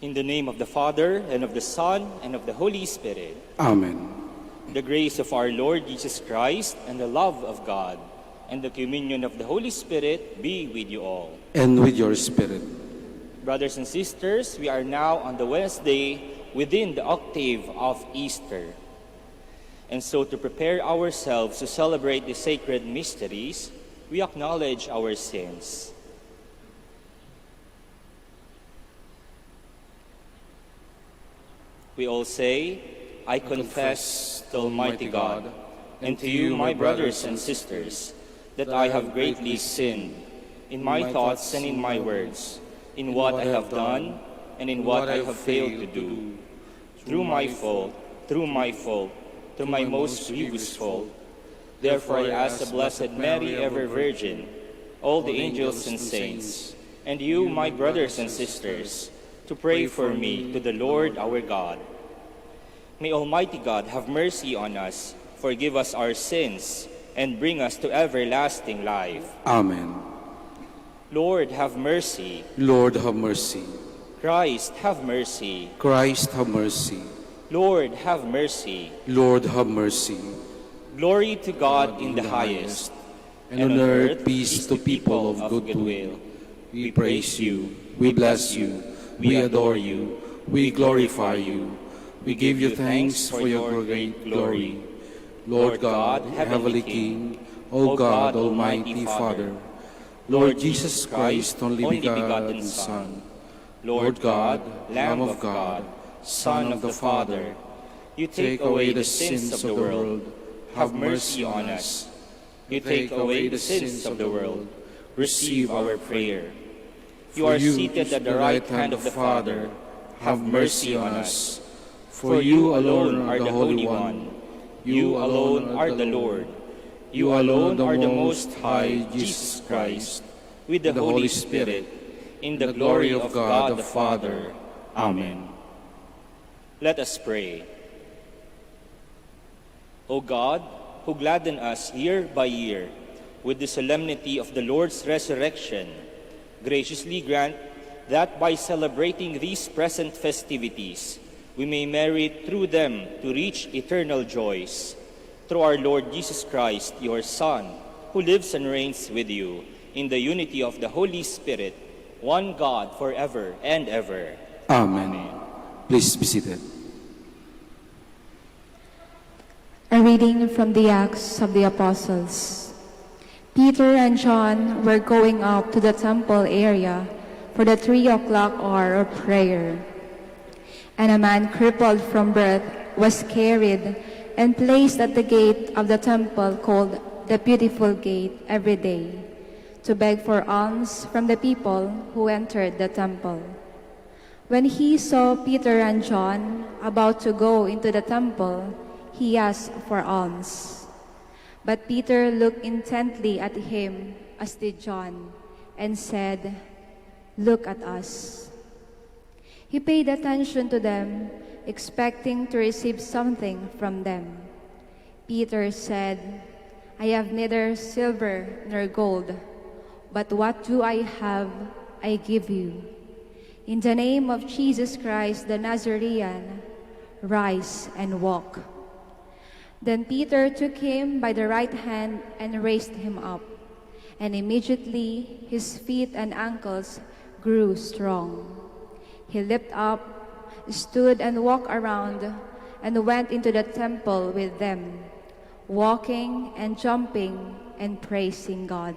In the name of the Father, and of the Son, and of the Holy Spirit. Amen. The grace of our Lord Jesus Christ, and the love of God, and the communion of the Holy Spirit be with you all. And with your spirit. Brothers and sisters, we are now on the Wednesday within the octave of Easter. And so to prepare ourselves to celebrate the sacred mysteries, we acknowledge our sins. We all say, I confess to Almighty God, and to you, my brothers and sisters, that I have greatly sinned in my thoughts and in my words, in what I have done and in what I have failed to do. Through my fault, through my most grievous fault. Therefore I ask the Blessed Mary, ever Virgin, all the angels and saints, and you, my brothers and sisters, to pray for me to the Lord our God. May Almighty God have mercy on us, forgive us our sins, and bring us to everlasting life. Amen. Lord, have mercy. Lord, have mercy. Christ, have mercy. Christ, have mercy. Lord, have mercy. Lord, have mercy. Glory to God in the highest, and on earth peace to people of good will. We praise you, we bless you, we adore you, we glorify you. We give you thanks for your great glory. Lord God, Heavenly King, O God, Almighty Father, Lord Jesus Christ, only begotten Son, Lord God, Lamb of God, Son of the Father, you take away the sins of the world, have mercy on us. You take away the sins of the world, receive our prayer. You are seated at the right hand of the Father, have mercy on us. For you alone are the Holy One, you alone are the Lord, you alone are the Most High, Jesus Christ, with the Holy Spirit, in the glory of God the Father. Amen. Let us pray. O God, who gladden us year by year with the solemnity of the Lord's resurrection, graciously grant that by celebrating these present festivities, we may merit through them to reach eternal joys. Through our Lord Jesus Christ, your Son, who lives and reigns with you in the unity of the Holy Spirit, one God forever and ever. Amen. Please be seated. A reading from the Acts of the Apostles. Peter and John were going up to the temple area for the 3 o'clock hour of prayer. And a man crippled from birth was carried and placed at the gate of the temple called the Beautiful Gate every day, to beg for alms from the people who entered the temple. When he saw Peter and John about to go into the temple, he asked for alms. But Peter looked intently at him, as did John, and said, "Look at us." He paid attention to them, expecting to receive something from them. Peter said, "I have neither silver nor gold, but what do I have, I give you. In the name of Jesus Christ the Nazarene, rise and walk." Then Peter took him by the right hand and raised him up, and immediately his feet and ankles grew strong. He leaped up, stood and walked around, and went into the temple with them, walking and jumping and praising God.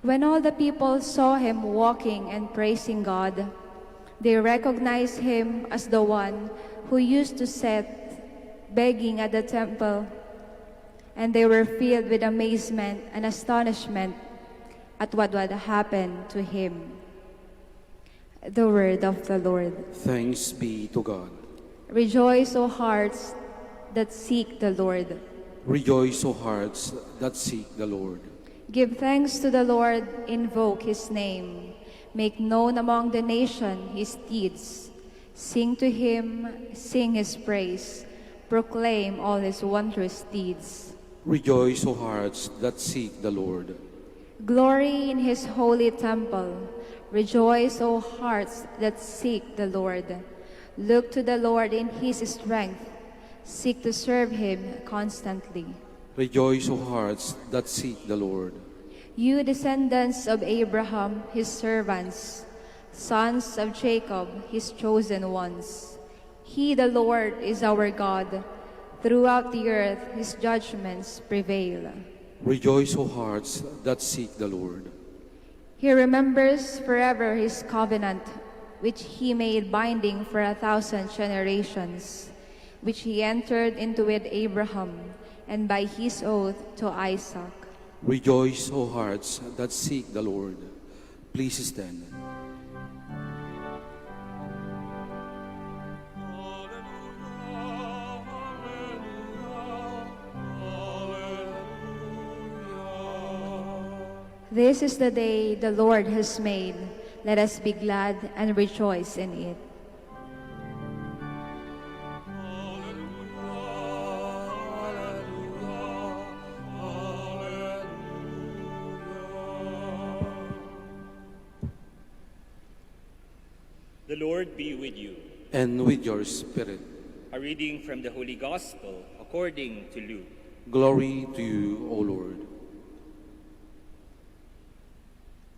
When all the people saw him walking and praising God, they recognized him as the one who used to sit begging at the temple, and they were filled with amazement and astonishment at what had happened to him. The word of the Lord. Thanks be to God. Rejoice, O hearts that seek the Lord. Rejoice, O hearts that seek the Lord. Give thanks to the Lord, invoke his name. Make known among the nation his deeds. Sing to him, sing his praise. Proclaim all his wondrous deeds. Rejoice, O hearts that seek the Lord. Glory in his holy temple. Rejoice, O hearts that seek the Lord. Look to the Lord in his strength. Seek to serve him constantly. Rejoice, O hearts that seek the Lord. You descendants of Abraham, his servants, sons of Jacob, his chosen ones. He, the Lord, is our God. Throughout the earth, his judgments prevail. Rejoice, O hearts that seek the Lord. He remembers forever his covenant, which he made binding for 1,000 generations, which he entered into with Abraham, and by his oath to Isaac. Rejoice, O hearts that seek the Lord. Please stand. This is the day the Lord has made. Let us be glad and rejoice in it. The Lord be with you. And with your spirit. A reading from the Holy Gospel according to Luke. Glory to you, O Lord.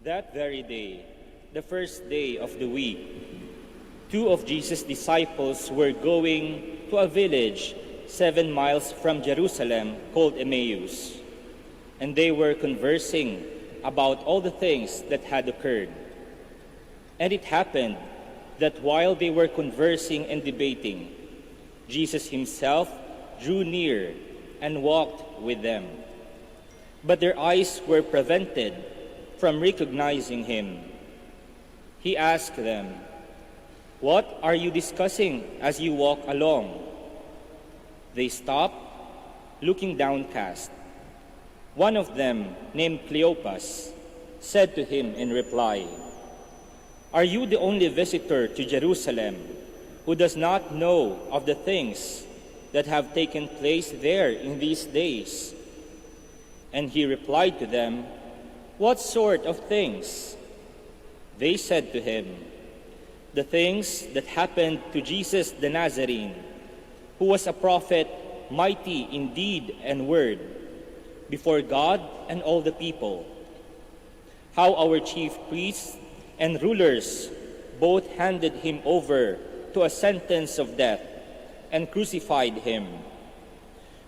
That very day, the first day of the week, two of Jesus' disciples were going to a village 7 miles from Jerusalem called Emmaus, and they were conversing about all the things that had occurred. And it happened that while they were conversing and debating, Jesus himself drew near and walked with them. But their eyes were prevented from recognizing him. He asked them, "What are you discussing as you walk along?" They stopped, looking downcast. One of them, named Cleopas, said to him in reply, "Are you the only visitor to Jerusalem who does not know of the things that have taken place there in these days?" And he replied to them, "What sort of things?" They said to him, "The things that happened to Jesus the Nazarene, who was a prophet, mighty in deed and word, before God and all the people. How our chief priests and rulers both handed him over to a sentence of death and crucified him.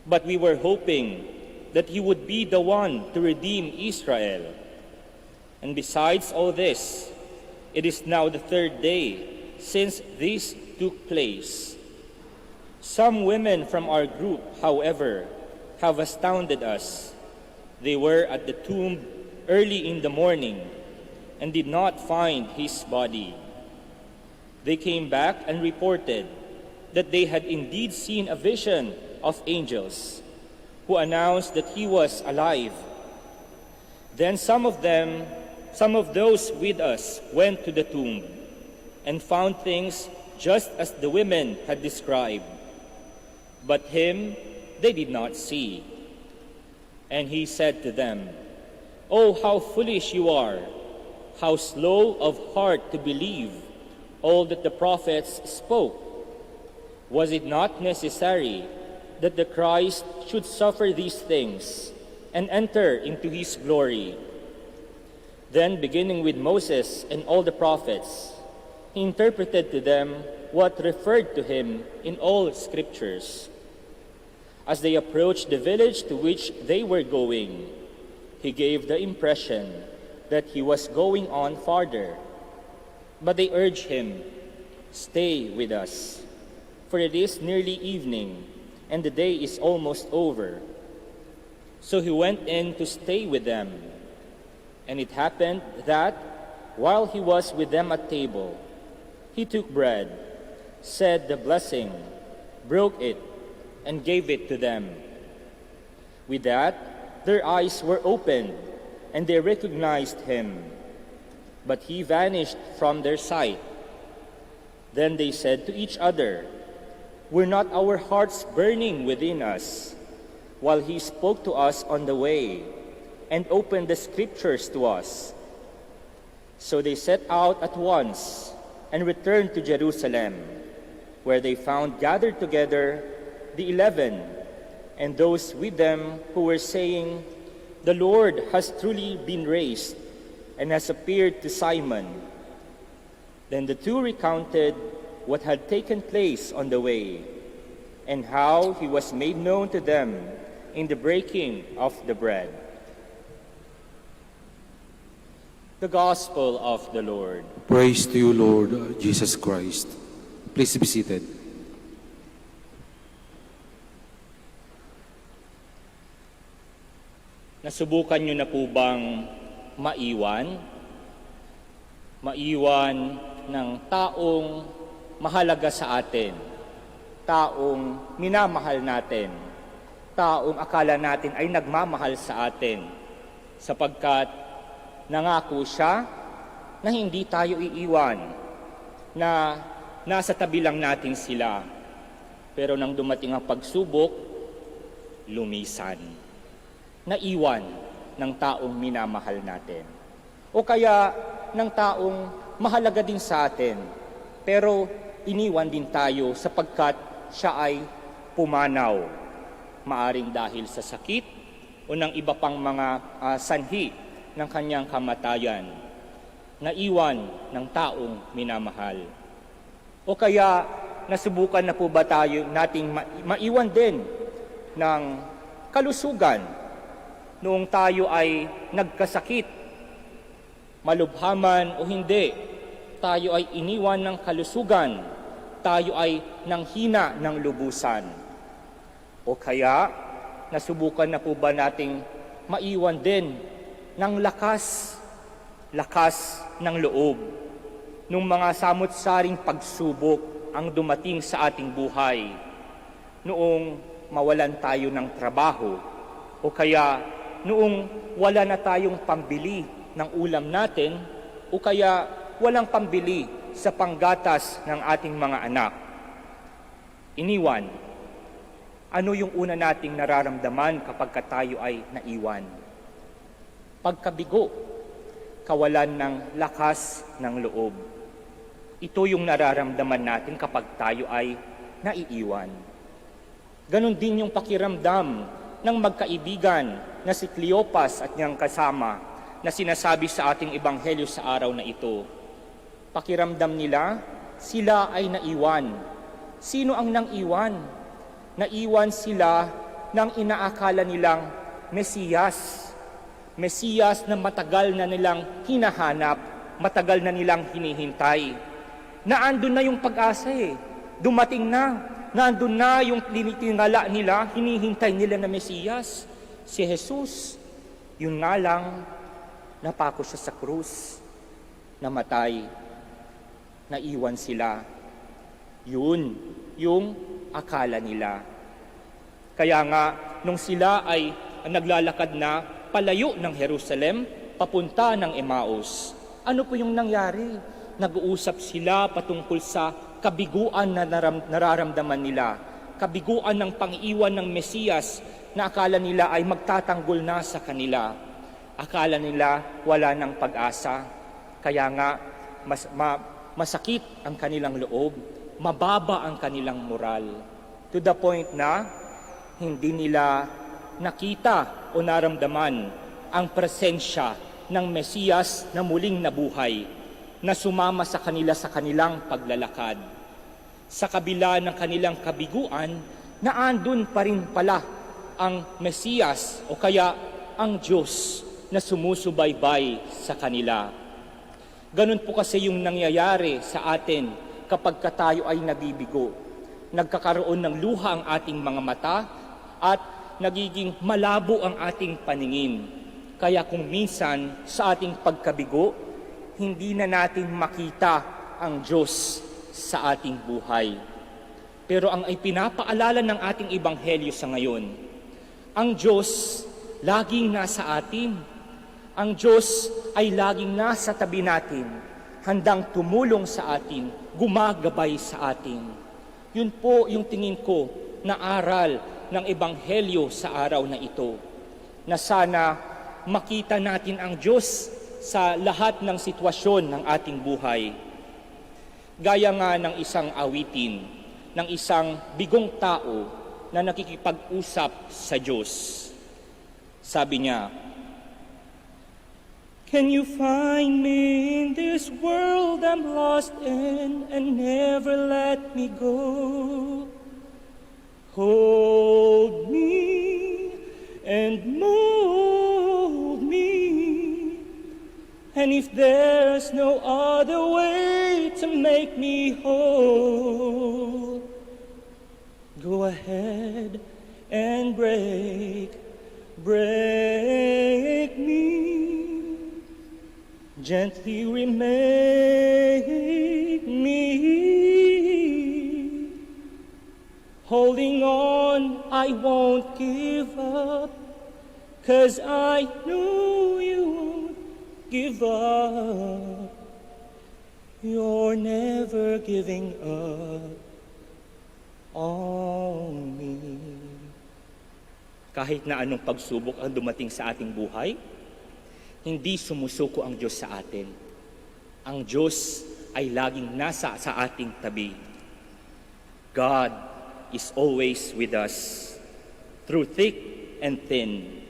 But we were hoping that he would be the one to redeem Israel. And besides all this, it is now the third day since this took place. Some women from our group, however, have astounded us. They were at the tomb early in the morning and did not find his body. They came back and reported that they had indeed seen a vision of angels who announced that he was alive. Then some of those with us went to the tomb and found things just as the women had described. But him they did not see. And he said to them, "Oh, how foolish you are, how slow of heart to believe all that the prophets spoke. Was it not necessary that the Christ should suffer these things and enter into his glory?" Then, beginning with Moses and all the prophets, he interpreted to them what referred to him in all scriptures. As they approached the village to which they were going, he gave the impression that he was going on farther. But they urged him, "Stay with us, for it is nearly evening, and the day is almost over." So he went in to stay with them. And it happened that, while he was with them at table, he took bread, said the blessing, broke it, and gave it to them. With that, their eyes were opened, and they recognized him. But he vanished from their sight. Then they said to each other, "Were not our hearts burning within us while he spoke to us on the way and open the scriptures to us." So they set out at once and returned to Jerusalem, where they found gathered together the 11 and those with them who were saying, "The Lord has truly been raised and has appeared to Simon." Then the two recounted what had taken place on the way and how he was made known to them in the breaking of the bread. The Gospel of the Lord. Praise to you, Lord Jesus Christ. Please be seated. Nasubukan niyo na po bang maiwan? Maiwan ng taong mahalaga sa atin, taong minamahal natin, taong akala natin ay nagmamahal sa atin, sapagkat nangako siya na hindi tayo iiwan, na nasa tabi lang natin sila. Pero nang dumating ang pagsubok, lumisan. Naiwan ng taong minamahal natin. O kaya ng taong mahalaga din sa atin, pero iniwan din tayo sapagkat siya ay pumanaw. Maaring dahil sa sakit o ng iba pang mga sanhi ng kanyang kamatayan, naiwan ng taong minamahal. O kaya, nasubukan na po ba tayo nating maiwan din ng kalusugan noong tayo ay nagkasakit, malubhaman o hindi, tayo ay iniwan ng kalusugan, tayo ay nanghina ng lubusan. O kaya, nasubukan na po ba nating maiwan din ng lakas ng loob, nung mga samot-saring pagsubok ang dumating sa ating buhay, noong mawalan tayo ng trabaho, o kaya noong wala na tayong pambili ng ulam natin, o kaya walang pambili sa panggatas ng ating mga anak. Iniwan. Ano yung una nating nararamdaman kapag tayo ay naiwan? Pagkabigo, kawalan ng lakas ng loob. Ito yung nararamdaman natin kapag tayo ay naiiwan. Ganon din yung pakiramdam ng magkaibigan na si Cleopas at niyang kasama na sinasabi sa ating ebanghelyo sa araw na ito. Pakiramdam nila, sila ay naiwan. Sino ang nang-iwan? Naiwan sila ng inaakala nilang Mesiyas. Mesiyas na matagal na nilang hinahanap, matagal na nilang hinihintay. Naandun na yung pag-asa Dumating na, naandun na yung tinitingala nila, hinihintay nila na Mesiyas, si Jesus. Yun nga lang, napako siya sa krus, namatay, naiwan sila. Yun, yung akala nila. Kaya nga, nung sila ay naglalakad na palayo ng Jerusalem, papunta ng Emmaus, ano po yung nangyari? Nag-uusap sila patungkol sa kabiguan na nararamdaman nila, kabiguan ng pang-iwan ng Mesiyas na akala nila ay magtatanggol na sa kanila. Akala nila wala ng pag-asa. Kaya nga, masakit ang kanilang loob, mababa ang kanilang moral. To the point na hindi nila nakita o naramdaman ang presensya ng Mesiyas na muling nabuhay, na sumama sa kanila sa kanilang paglalakad. Sa kabila ng kanilang kabiguan, naandun pa rin pala ang Mesiyas o kaya ang Diyos na sumusubaybay sa kanila. Ganun po kasi yung nangyayari sa atin kapag tayo ay nabibigo. Nagkakaroon ng luha ang ating mga mata at nagiging malabo ang ating paningin. Kaya kung minsan sa ating pagkabigo, hindi na natin makita ang Diyos sa ating buhay. Pero ang ipinapaalala ng ating ebanghelyo sa ngayon, ang Diyos laging nasa atin. Ang Diyos ay laging nasa tabi natin, handang tumulong sa atin, gumagabay sa atin. Yun po yung tingin ko na aral ng ebanghelyo sa araw na ito, na sana makita natin ang Diyos sa lahat ng sitwasyon ng ating buhay. Gaya nga ng isang awitin, ng isang bigong tao na nakikipag-usap sa Diyos. Sabi niya, "Can you find me in this world I'm lost in and never let me go? Hold me and mold me, and if there's no other way to make me whole, go ahead and break me. Gently remake me. Holding on, I won't give up, 'cause I know you won't give up. You're never giving up on me." Kahit na anong pagsubok ang dumating sa ating buhay, hindi sumusuko ang Diyos sa atin. Ang Diyos ay laging nasa sa ating tabi. God is always with us, through thick and thin,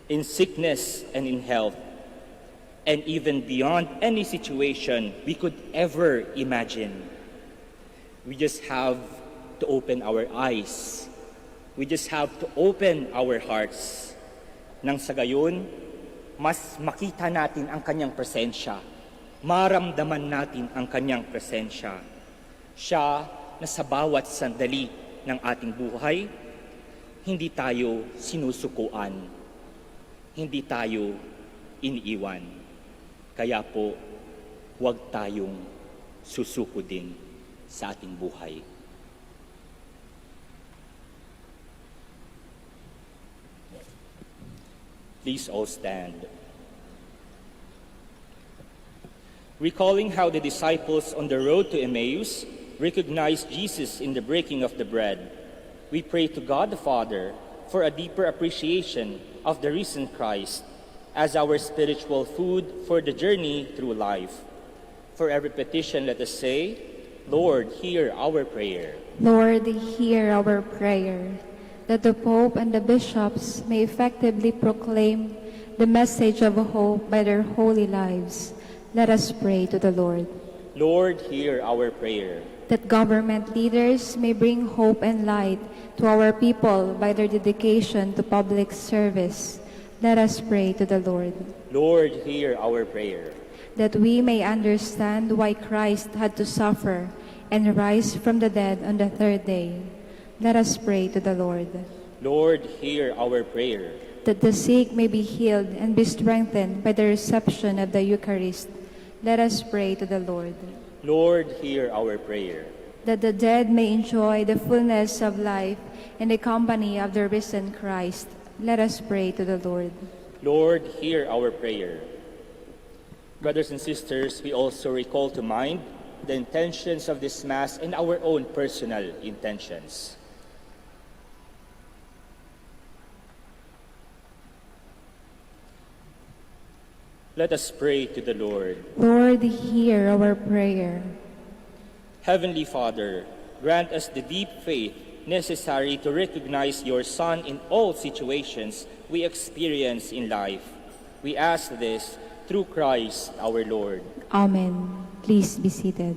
in sickness and in health, and even beyond any situation we could ever imagine. We just have to open our eyes. We just have to open our hearts. Nang sa gayon, mas makita natin ang kanyang presensya. Maramdaman natin ang kanyang presensya. Siya na sa bawat sandali ng ating buhay, hindi tayo sinusukuan. Hindi tayo iniiwan. Kaya po, huwag tayong susuko din sa ating buhay. Please all stand. Recalling how the disciples on the road to Emmaus recognized Jesus in the breaking of the bread, we pray to God the Father for a deeper appreciation of the risen Christ as our spiritual food for the journey through life. For every petition, let us say, "Lord, hear our prayer." Lord, hear our prayer, that the Pope and the bishops may effectively proclaim the message of hope by their holy lives. Let us pray to the Lord. Lord, hear our prayer. That government leaders may bring hope and light to our people by their dedication to public service. Let us pray to the Lord. Lord, hear our prayer. That we may understand why Christ had to suffer and rise from the dead on the third day. Let us pray to the Lord. Lord, hear our prayer. That the sick may be healed and be strengthened by the reception of the Eucharist. Let us pray to the Lord. Lord, hear our prayer. That the dead may enjoy the fullness of life in the company of the risen Christ. Let us pray to the Lord. Lord, hear our prayer. Brothers and sisters, we also recall to mind the intentions of this Mass and our own personal intentions. Let us pray to the Lord. Lord, hear our prayer. Heavenly Father, grant us the deep faith necessary to recognize your Son in all situations we experience in life. We ask this through Christ our Lord. Amen. Please be seated.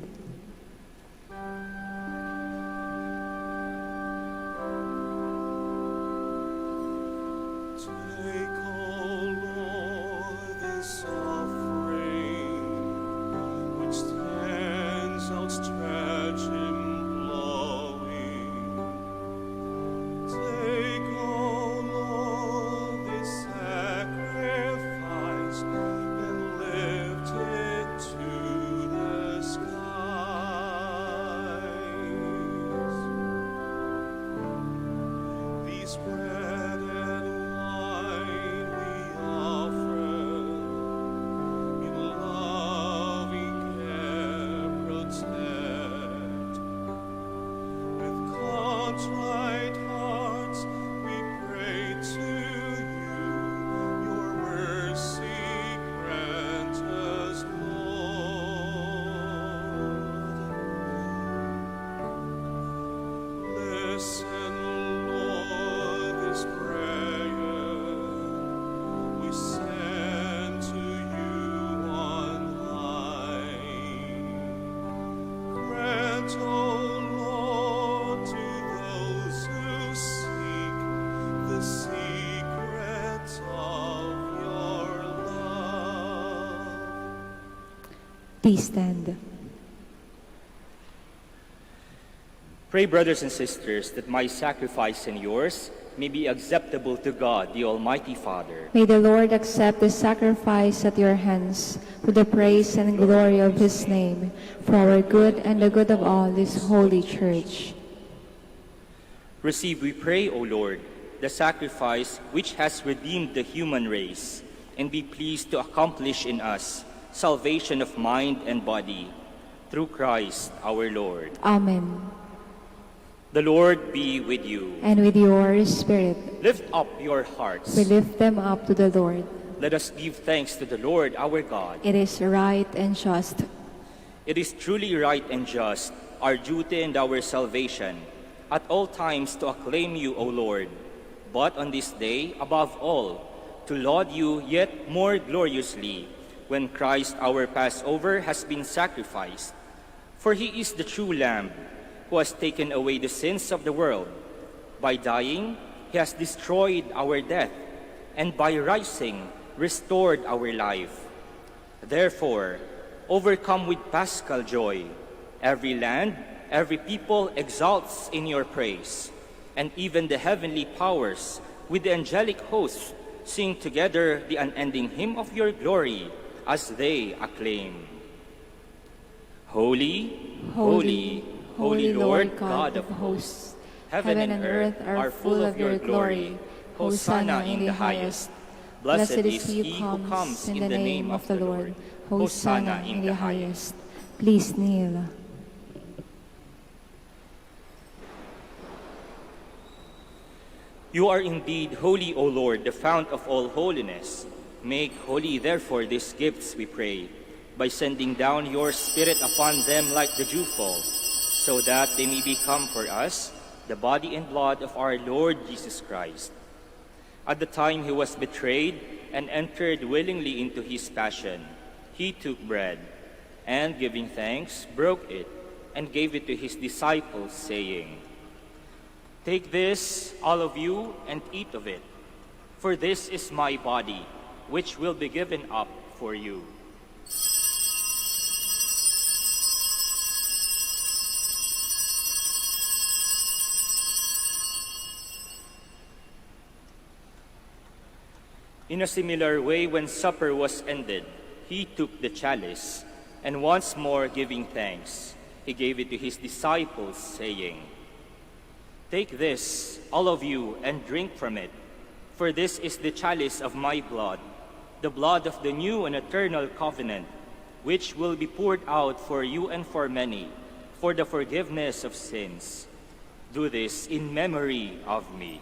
Contrite hearts, we pray to you, your word. Please stand. Pray, brothers and sisters, that my sacrifice and yours may be acceptable to God, the Almighty Father. May the Lord accept the sacrifice at your hands for the praise and glory of his name, for our good and the good of all this holy church. Receive, we pray, O Lord, the sacrifice which has redeemed the human race, and be pleased to accomplish in us salvation of mind and body, through Christ our Lord. Amen. The Lord be with you. And with your spirit, Lift up your hearts. we lift them up to the Lord. Let us give thanks to the Lord our God. It is right and just. It is truly right and just, our duty and our salvation, at all times to acclaim you, O Lord, but on this day, above all, to laud you yet more gloriously, when Christ our Passover has been sacrificed. For he is the true Lamb, who has taken away the sins of the world. By dying, he has destroyed our death, and by rising, restored our life. Therefore, overcome with paschal joy, every land, every people exalts in your praise, and even the heavenly powers with the angelic hosts sing together the unending hymn of your glory as they acclaim. Holy, holy, holy Lord God of hosts, heaven and earth are full of your glory. Hosanna in the highest. Blessed is he who comes in the name of the Lord. Hosanna in the highest. Please kneel. You are indeed holy, O Lord, the fount of all holiness. Make holy, therefore, these gifts, we pray, by sending down your Spirit upon them like the dewfall, so that they may become for us the body and blood of our Lord Jesus Christ. At the time he was betrayed and entered willingly into his passion, he took bread, and giving thanks, broke it, and gave it to his disciples, saying, "Take this, all of you, and eat of it, for this is my body, which will be given up for you." In a similar way, when supper was ended, he took the chalice, and once more giving thanks, he gave it to his disciples, saying, "Take this, all of you, and drink from it, for this is the chalice of my blood, the blood of the new and eternal covenant, which will be poured out for you and for many, for the forgiveness of sins. Do this in memory of me."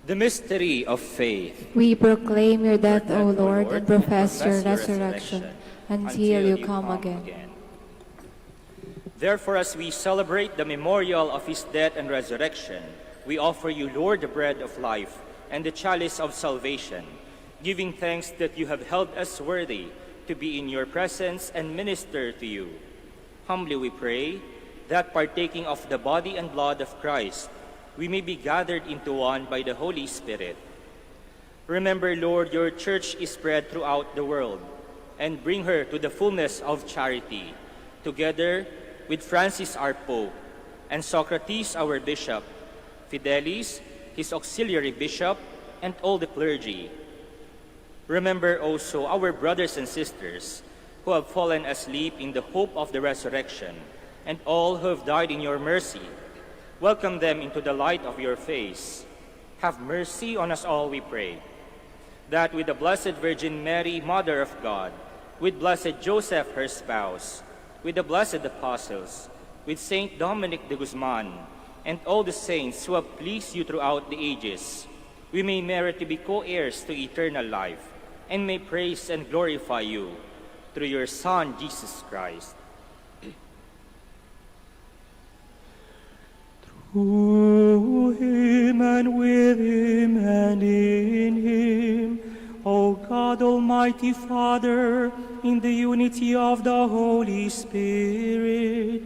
The mystery of faith. We proclaim your death, O Lord, and profess your resurrection until you come again. Therefore, as we celebrate the memorial of his death and resurrection, we offer you, Lord, the bread of life and the chalice of salvation, giving thanks that you have held us worthy to be in your presence and minister to you. Humbly we pray that, partaking of the body and blood of Christ, we may be gathered into one by the Holy Spirit. Remember, Lord, your church is spread throughout the world, and bring her to the fullness of charity, together with Francis our Pope, and Socrates our Bishop, Fidelis, his auxiliary bishop, and all the clergy. Remember also our brothers and sisters who have fallen asleep in the hope of the resurrection, and all who have died in your mercy. Welcome them into the light of your face. Have mercy on us all, we pray, that with the Blessed Virgin Mary, Mother of God, with Blessed Joseph, her spouse, with the blessed apostles, with Saint Dominic de Guzman, and all the saints who have pleased you throughout the ages, we may merit to be co-heirs to eternal life, and may praise and glorify you through your Son, Jesus Christ. Through him and with him and in him, O God, Almighty Father, in the unity of the Holy Spirit,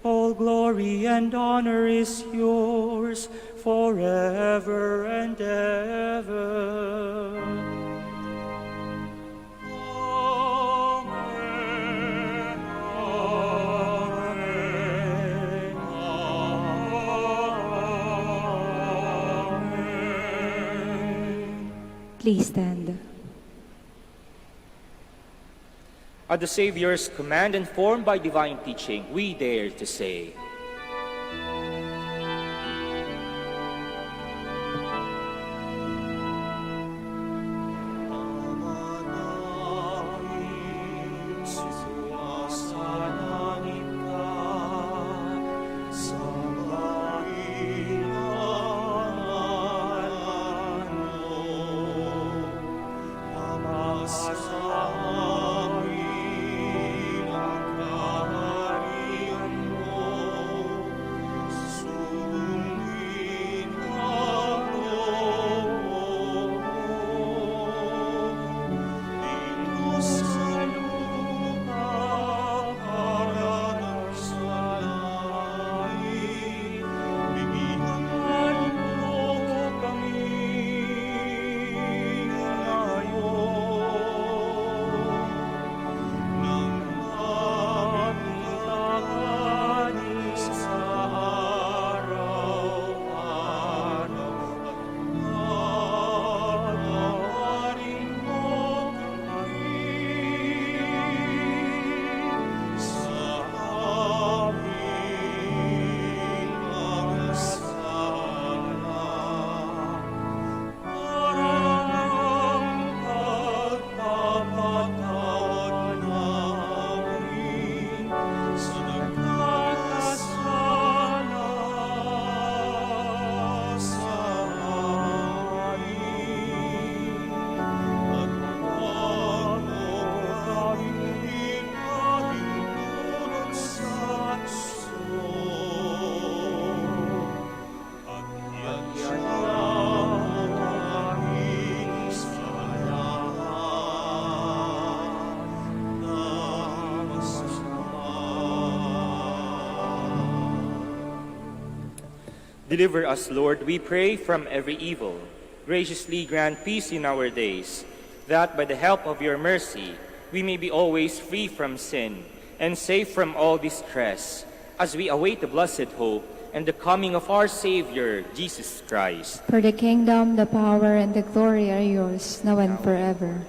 All glory and honor is yours forever and ever. Amen. Amen. Amen. Please stand. At the Savior's command and formed by divine teaching, we dare to say, Deliver us, Lord, we pray, from every evil. Graciously grant peace in our days, that by the help of your mercy we may be always free from sin and safe from all distress, as we await the blessed hope and the coming of our Savior, Jesus Christ. For the kingdom, the power, and the glory are yours, now and forever.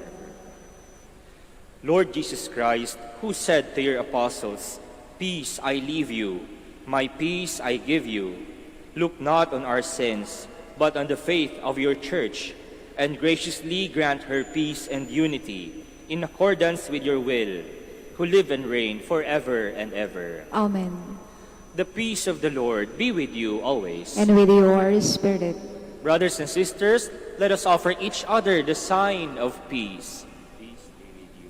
Lord Jesus Christ, who said to your apostles, "Peace I leave you, my peace I give you," look not on our sins, but on the faith of your church, and graciously grant her peace and unity, in accordance with your will, who live and reign forever and ever. Amen. The peace of the Lord be with you always. And with your spirit. Brothers and sisters, let us offer each other the sign of peace. Peace be with you.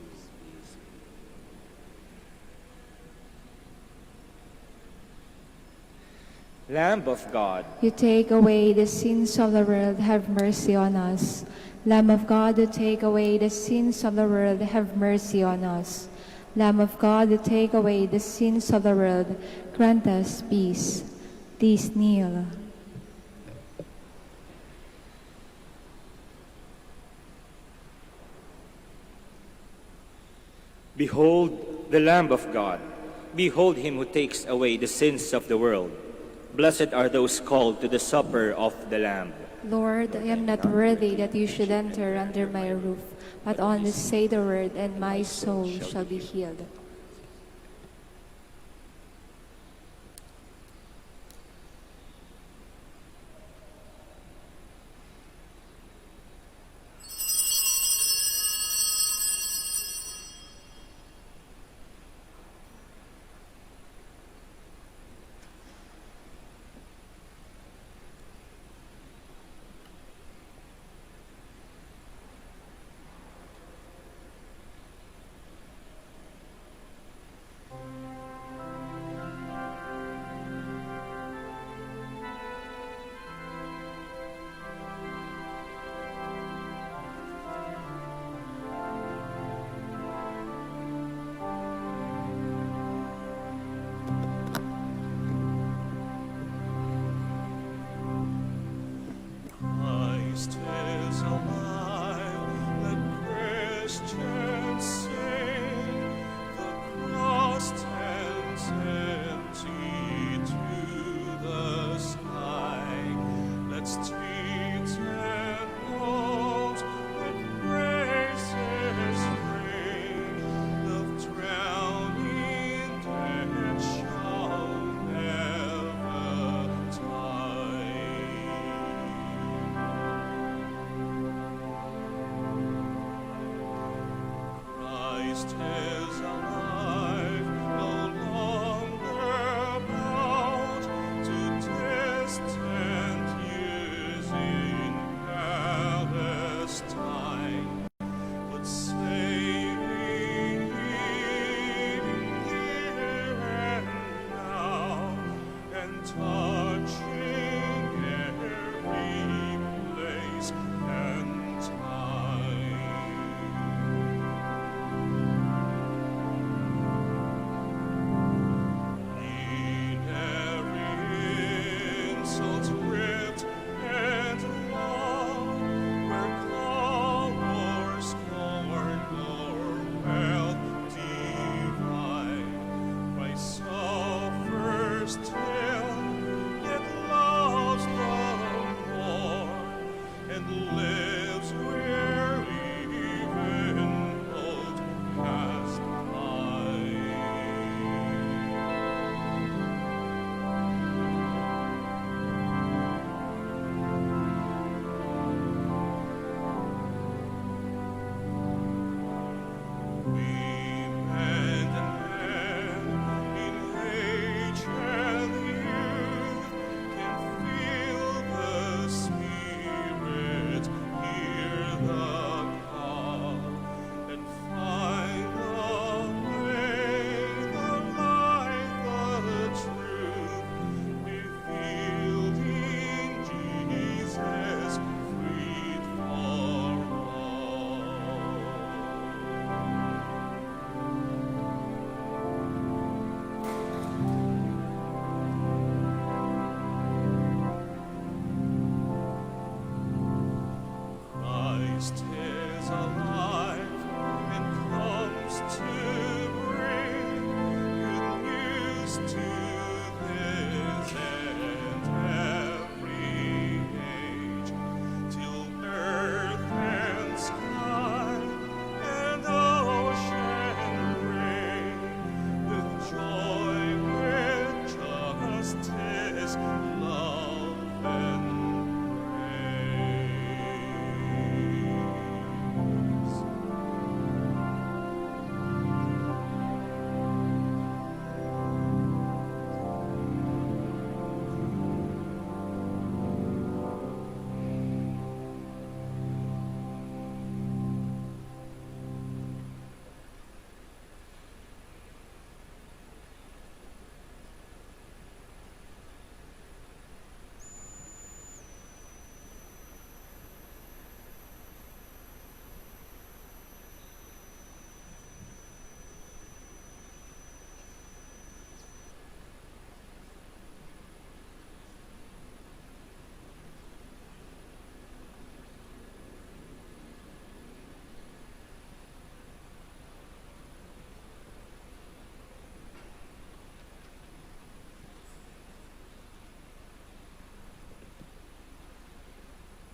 Lamb of God, You take away the sins of the world, have mercy on us. Lamb of God, you take away the sins of the world, have mercy on us. Lamb of God, you take away the sins of the world, grant us peace. Please kneel. behold the Lamb of God. Behold him who takes away the sins of the world. Blessed are those called to the supper of the Lamb. Lord, I am not worthy that you should enter under my roof, but only say the word, and my soul shall be healed.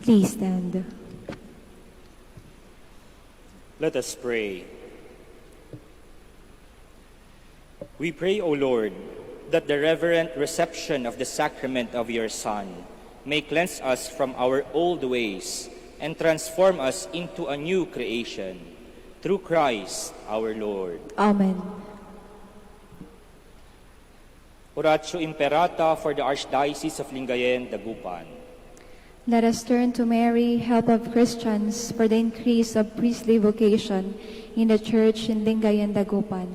Please stand. Let us pray. We pray, O Lord, that the reverent reception of the sacrament of your Son may cleanse us from our old ways and transform us into a new creation. Through Christ our Lord. Amen. Oratio Imperata for the Archdiocese of Lingayen, Dagupan. Let us turn to Mary, help of Christians, for the increase of priestly vocation in the Church in Lingayen, Dagupan.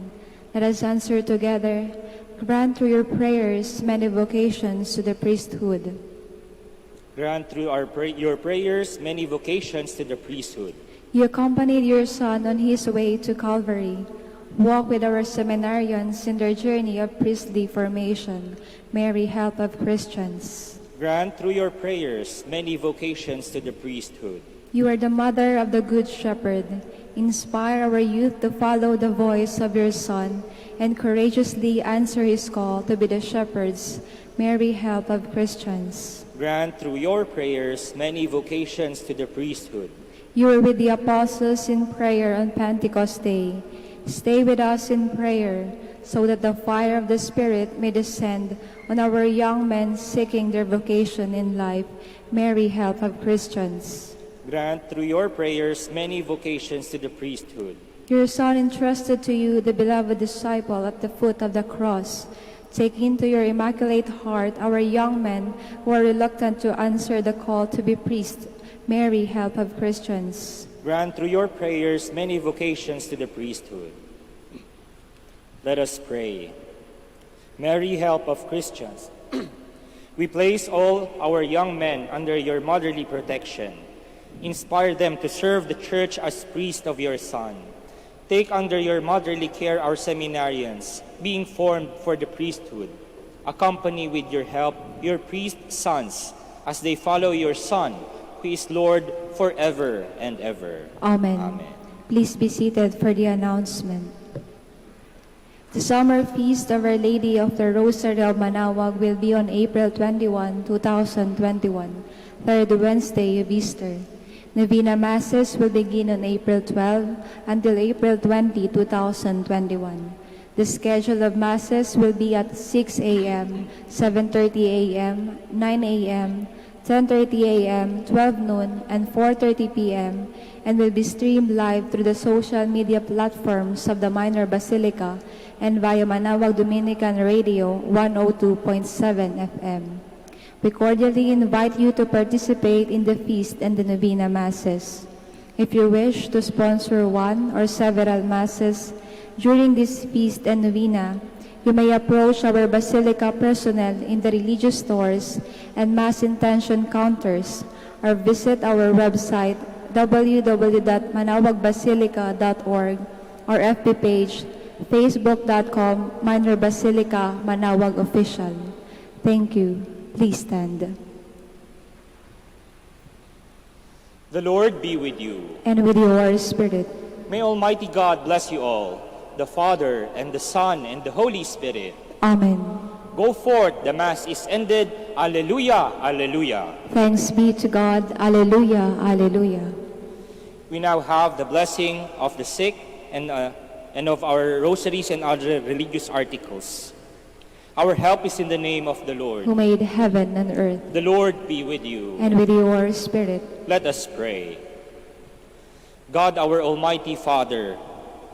Let us answer together. Grant through your prayers many vocations to the priesthood. Grant through your prayers many vocations to the priesthood. You accompanied your Son on his way to Calvary. Walk with our seminarians in their journey of priestly formation. Mary, help of Christians. Grant through your prayers many vocations to the priesthood. You are the mother of the Good Shepherd. Inspire our youth to follow the voice of your Son and courageously answer his call to be the shepherds. Mary, help of Christians. Grant through your prayers many vocations to the priesthood. You were with the apostles in prayer on Pentecost Day. Stay with us in prayer so that the fire of the Spirit may descend on our young men seeking their vocation in life. Mary, help of Christians. Grant through your prayers many vocations to the priesthood. Your Son entrusted to you the beloved disciple at the foot of the cross. Take into your immaculate heart our young men who are reluctant to answer the call to be priests. Mary, help of Christians. Grant through your prayers many vocations to the priesthood. Let us pray. Mary, help of Christians. We place all our young men under your motherly protection. Inspire them to serve the Church as priests of your Son. Take under your motherly care our seminarians, being formed for the priesthood. Accompany with your help your priest sons as they follow your Son, who is Lord forever and ever. Amen. Amen. Please be seated for the announcement. The summer feast of Our Lady of the Rosary of Manaoag will be on April 21, 2021, third Wednesday of Easter. Novena Masses will begin on April 12 until April 20, 2021. The schedule of Masses will be at 6 a.m., 7:30 a.m., 9 a.m., 10:30 a.m., 12 noon, and 4:30 p.m., and will be streamed live through the social media platforms of the Minor Basilica and via Manaoag Dominican Radio 102.7 FM. We cordially invite you to participate in the feast and the Novena Masses. If you wish to sponsor one or several Masses during this feast and Novena, you may approach our Basilica personnel in the religious stores and Mass intention counters, or visit our website www.manawagbasilica.org or FB page facebook.com Minor Basilica Manaoag Official. Thank you. Please stand. The Lord be with you. And with your spirit. May Almighty God bless you all, the Father, and the Son, and the Holy Spirit. Amen. Go forth, the Mass is ended. Alleluia, alleluia. Thanks be to God. Alleluia, alleluia. We now have the blessing of the sick and of our rosaries and other religious articles. Our help is in the name of the Lord, who made heaven and earth. The Lord be with you. And with your spirit. Let us pray. God, our Almighty Father,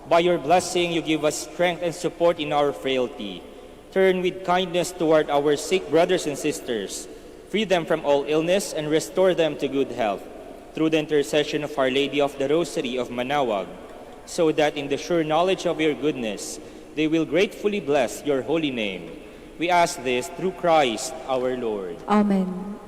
by your blessing you give us strength and support in our frailty. Turn with kindness toward our sick brothers and sisters. Free them from all illness and restore them to good health, through the intercession of Our Lady of the Rosary of Manaoag, so that in the sure knowledge of your goodness, they will gratefully bless your holy name. We ask this through Christ our Lord. Amen.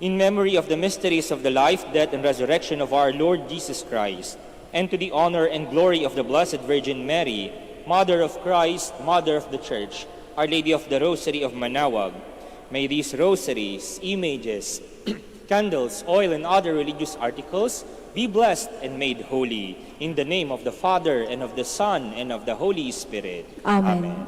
In memory of the mysteries of the life, death, and resurrection of our Lord Jesus Christ, and to the honor and glory of the Blessed Virgin Mary, Mother of Christ, Mother of the Church, Our Lady of the Rosary of Manaoag, may these rosaries, images, candles, oil, and other religious articles be blessed and made holy. In the name of the Father, and of the Son, and of the Holy Spirit. Amen.